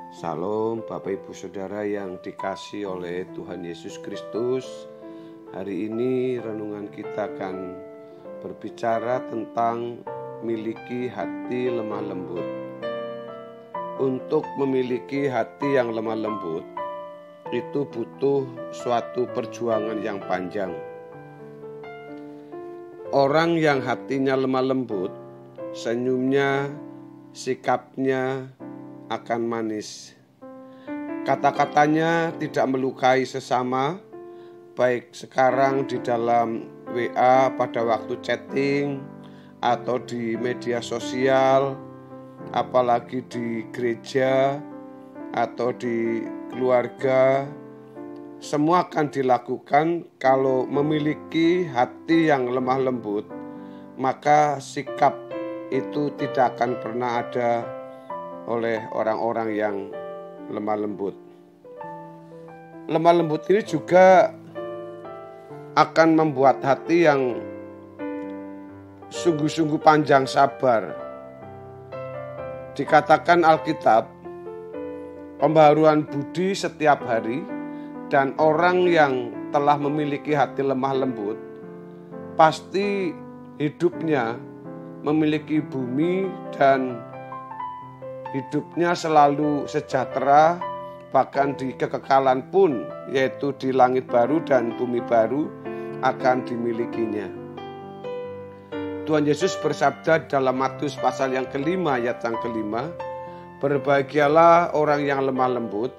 Salam Bapak Ibu Saudara yang dikasihi oleh Tuhan Yesus Kristus. Hari ini renungan kita akan berbicara tentang miliki hati lemah lembut. Untuk memiliki hati yang lemah lembut itu butuh suatu perjuangan yang panjang. Orang yang hatinya lemah lembut, senyumnya, sikapnya akan manis. Kata-katanya tidak melukai sesama, baik sekarang di dalam WA pada waktu chatting atau di media sosial, apalagi di gereja atau di keluarga. Semua akan dilakukan kalau memiliki hati yang lemah lembut, maka sikap itu tidak akan pernah ada oleh orang-orang yang lemah lembut. Lemah lembut ini juga akan membuat hati yang sungguh-sungguh panjang sabar. Dikatakan Alkitab, pembaharuan budi setiap hari, dan orang yang telah memiliki hati lemah lembut pasti hidupnya memiliki bumi dan hidupnya selalu sejahtera, bahkan di kekekalan pun, yaitu di langit baru dan bumi baru akan dimilikinya. Tuhan Yesus bersabda dalam Matius pasal yang kelima ayat yang kelima, berbahagialah orang yang lemah lembut,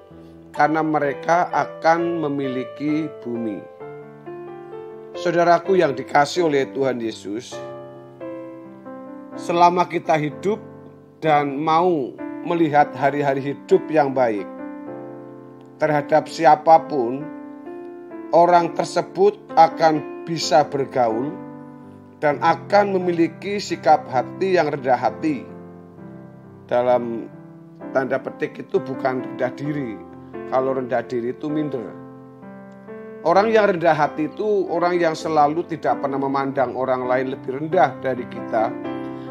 karena mereka akan memiliki bumi. Saudaraku yang dikasihi oleh Tuhan Yesus, selama kita hidup dan mau melihat hari-hari hidup yang baik terhadap siapapun, orang tersebut akan bisa bergaul dan akan memiliki sikap hati yang rendah hati. Dalam tanda petik itu bukan rendah diri. Kalau rendah diri itu minder. Orang yang rendah hati itu orang yang selalu tidak pernah memandang orang lain lebih rendah dari kita,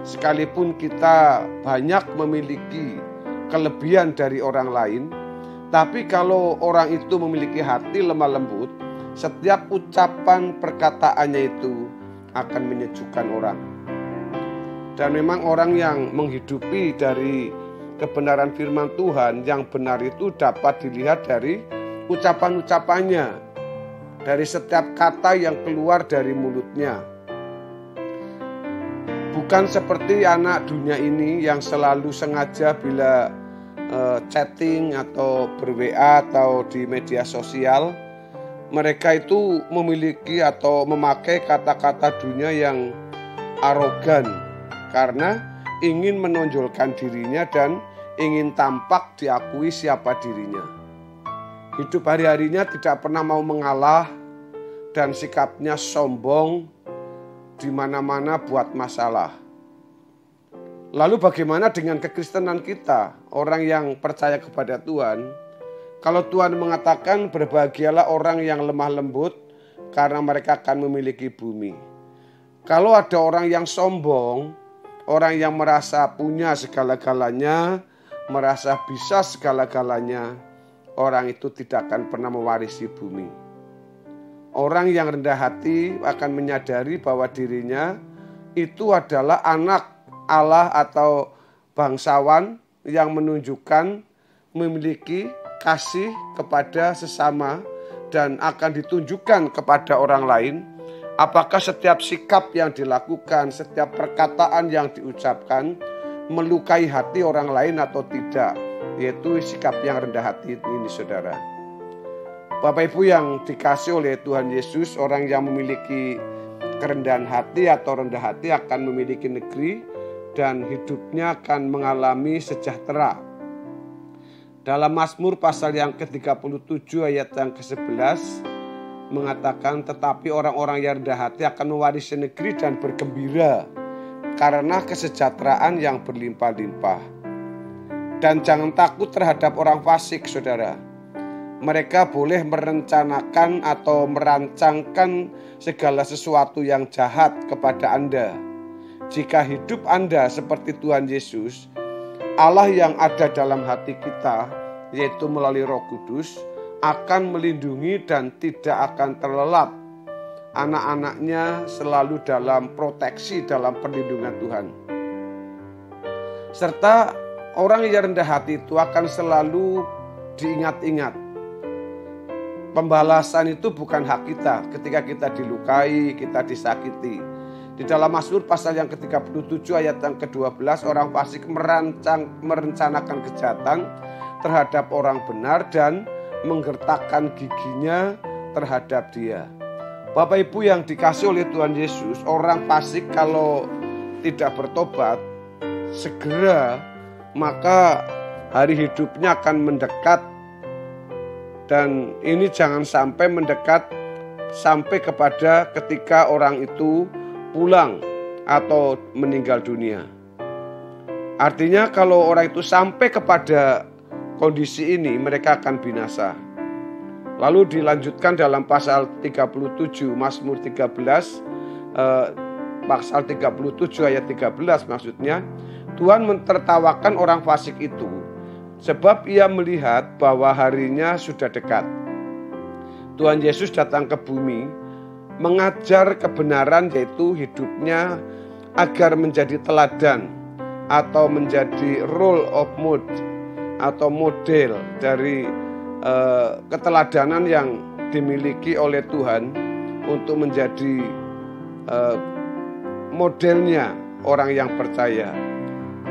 sekalipun kita banyak memiliki kelebihan dari orang lain. Tapi kalau orang itu memiliki hati lemah lembut, setiap ucapan perkataannya itu akan menyejukkan orang. Dan memang orang yang menghidupi dari kebenaran firman Tuhan yang benar itu dapat dilihat dari ucapan-ucapannya, dari setiap kata yang keluar dari mulutnya. Bukan seperti anak dunia ini yang selalu sengaja bila chatting atau ber-WA atau di media sosial, mereka itu memiliki atau memakai kata-kata dunia yang arogan karena ingin menonjolkan dirinya dan ingin tampak diakui siapa dirinya. Hidup hari-harinya tidak pernah mau mengalah dan sikapnya sombong, di mana-mana buat masalah. Lalu bagaimana dengan kekristenan kita, orang yang percaya kepada Tuhan? Kalau Tuhan mengatakan berbahagialah orang yang lemah lembut karena mereka akan memiliki bumi. Kalau ada orang yang sombong, orang yang merasa punya segala-galanya, merasa bisa segala-galanya, orang itu tidak akan pernah mewarisi bumi. Orang yang rendah hati akan menyadari bahwa dirinya itu adalah anak Allah atau bangsawan yang menunjukkan memiliki kasih kepada sesama dan akan ditunjukkan kepada orang lain. Apakah setiap sikap yang dilakukan, setiap perkataan yang diucapkan melukai hati orang lain atau tidak, yaitu sikap yang rendah hati ini, saudara. Bapak Ibu yang dikasihi oleh Tuhan Yesus, orang yang memiliki kerendahan hati atau rendah hati akan memiliki negeri dan hidupnya akan mengalami sejahtera. Dalam Mazmur pasal yang ke-37 ayat yang ke-11 mengatakan, tetapi orang-orang yang rendah hati akan mewarisi negeri dan bergembira karena kesejahteraan yang berlimpah-limpah. Dan jangan takut terhadap orang fasik, saudara. Mereka boleh merencanakan atau merancangkan segala sesuatu yang jahat kepada Anda. Jika hidup Anda seperti Tuhan Yesus, Allah yang ada dalam hati kita yaitu melalui Roh Kudus, akan melindungi dan tidak akan terlelap. Anak-anaknya selalu dalam proteksi, dalam perlindungan Tuhan. Serta orang yang rendah hati itu akan selalu diingat-ingat. Pembalasan itu bukan hak kita ketika kita dilukai, kita disakiti. Di dalam Mazmur pasal yang ke-37 ayat yang ke-12, orang fasik merencanakan kejahatan terhadap orang benar dan menggertakkan giginya terhadap dia. Bapak Ibu yang dikasih oleh Tuhan Yesus, orang fasik kalau tidak bertobat segera, maka hari hidupnya akan mendekat. Dan ini jangan sampai mendekat sampai kepada ketika orang itu pulang atau meninggal dunia. Artinya kalau orang itu sampai kepada kondisi ini, mereka akan binasa. Lalu dilanjutkan dalam pasal 37, Mazmur 13, pasal 37 ayat 13 maksudnya, Tuhan mentertawakan orang fasik itu, sebab ia melihat bahwa harinya sudah dekat. Tuhan Yesus datang ke bumi, mengajar kebenaran, yaitu hidupnya agar menjadi teladan atau menjadi role of mode atau model dari keteladanan yang dimiliki oleh Tuhan untuk menjadi modelnya orang yang percaya.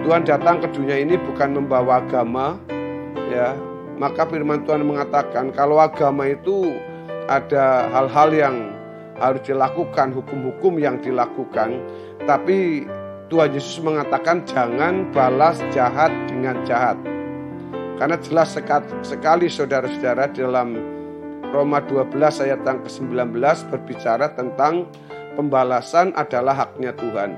Tuhan datang ke dunia ini bukan membawa agama, ya. Maka firman Tuhan mengatakan kalau agama itu ada hal-hal yang harus dilakukan, hukum-hukum yang dilakukan, tapi Tuhan Yesus mengatakan jangan balas jahat dengan jahat. Karena jelas sekali saudara-saudara dalam Roma 12 ayat yang ke-19 berbicara tentang pembalasan adalah haknya Tuhan.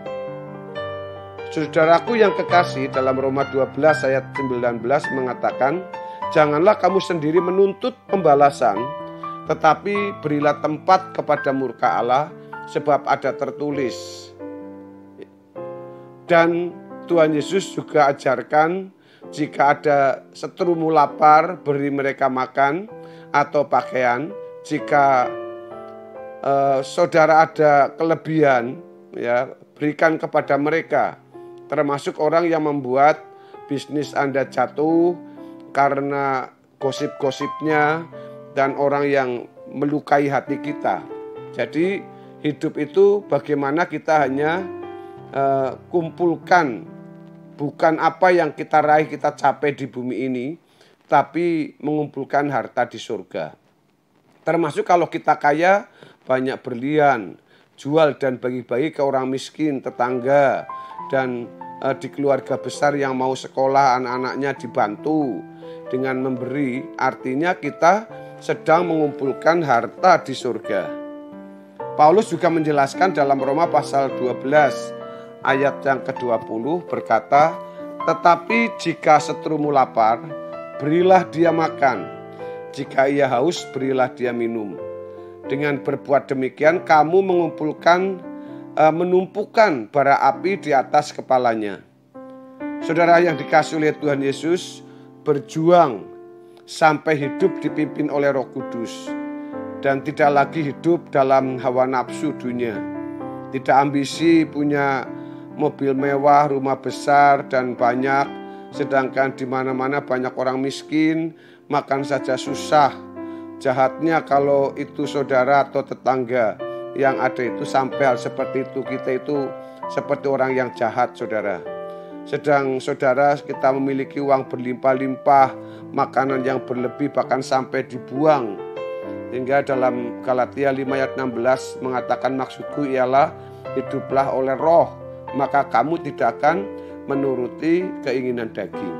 Saudaraku yang kekasih, dalam Roma 12 ayat 19 mengatakan, janganlah kamu sendiri menuntut pembalasan, tetapi berilah tempat kepada murka Allah, sebab ada tertulis. Dan Tuhan Yesus juga ajarkan, jika ada seterumu lapar, beri mereka makan atau pakaian. Jika saudara ada kelebihan, ya, berikan kepada mereka. Termasuk orang yang membuat bisnis Anda jatuh karena gosip-gosipnya dan orang yang melukai hati kita. Jadi hidup itu bagaimana kita hanya kumpulkan, bukan apa yang kita raih, kita capai di bumi ini, tapi mengumpulkan harta di surga. Termasuk kalau kita kaya, banyak berlian, jual dan bagi-bagi ke orang miskin, tetangga, dan di keluarga besar yang mau sekolah, anak-anaknya dibantu dengan memberi. Artinya kita sedang mengumpulkan harta di surga. Paulus juga menjelaskan dalam Roma pasal 12 ayat yang ke-20 berkata, tetapi jika seterumu lapar, berilah dia makan. Jika ia haus, berilah dia minum. Dengan berbuat demikian, kamu menumpukan bara api di atas kepalanya. Saudara yang dikasihi oleh Tuhan Yesus, berjuang sampai hidup dipimpin oleh Roh Kudus dan tidak lagi hidup dalam hawa nafsu dunia. Tidak ambisi punya mobil mewah, rumah besar dan banyak, sedangkan di mana-mana banyak orang miskin, makan saja susah. Jahatnya kalau itu saudara atau tetangga yang ada itu sampai hal seperti itu, kita itu seperti orang yang jahat, saudara. Sedang saudara kita memiliki uang berlimpah-limpah, makanan yang berlebih bahkan sampai dibuang. Hingga dalam Galatia 5 ayat 16 mengatakan, maksudku ialah hiduplah oleh roh, maka kamu tidak akan menuruti keinginan daging.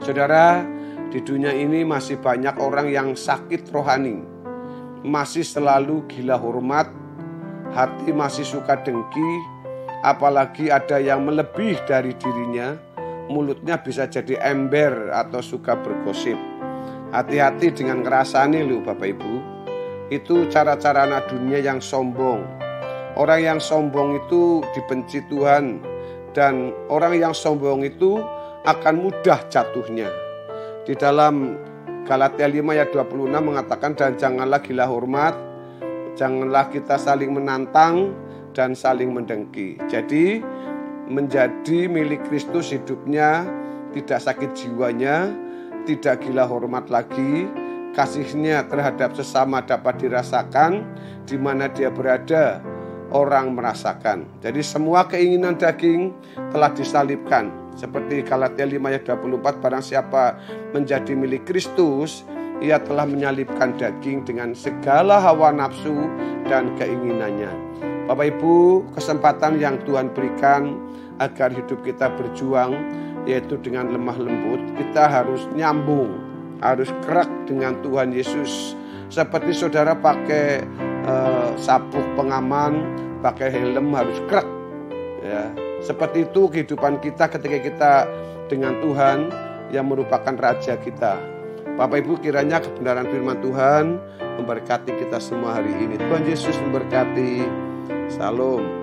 Saudara, di dunia ini masih banyak orang yang sakit rohani, masih selalu gila hormat, hati masih suka dengki, apalagi ada yang melebih dari dirinya, mulutnya bisa jadi ember atau suka bergosip. Hati-hati dengan ngerasani loh Bapak Ibu. Itu cara-cara anak dunia yang sombong. Orang yang sombong itu dibenci Tuhan, dan orang yang sombong itu akan mudah jatuhnya. Di dalam Galatia 5 ayat 26 mengatakan, dan janganlah gila hormat, janganlah kita saling menantang dan saling mendengki. Jadi menjadi milik Kristus hidupnya, tidak sakit jiwanya, tidak gila hormat lagi, kasihnya terhadap sesama dapat dirasakan di mana dia berada, orang merasakan. Jadi semua keinginan daging telah disalibkan. Seperti Galatia 5 ayat 24, barang siapa menjadi milik Kristus, ia telah menyalibkan daging dengan segala hawa nafsu dan keinginannya. Bapak Ibu, kesempatan yang Tuhan berikan agar hidup kita berjuang, yaitu dengan lemah lembut, kita harus nyambung, harus kerak dengan Tuhan Yesus. Seperti saudara pakai sabuk pengaman, pakai helm, harus kerak. Ya, seperti itu kehidupan kita ketika kita dengan Tuhan yang merupakan Raja kita. Bapak Ibu, kiranya kebenaran firman Tuhan memberkati kita semua hari ini. Tuhan Yesus memberkati. Salam.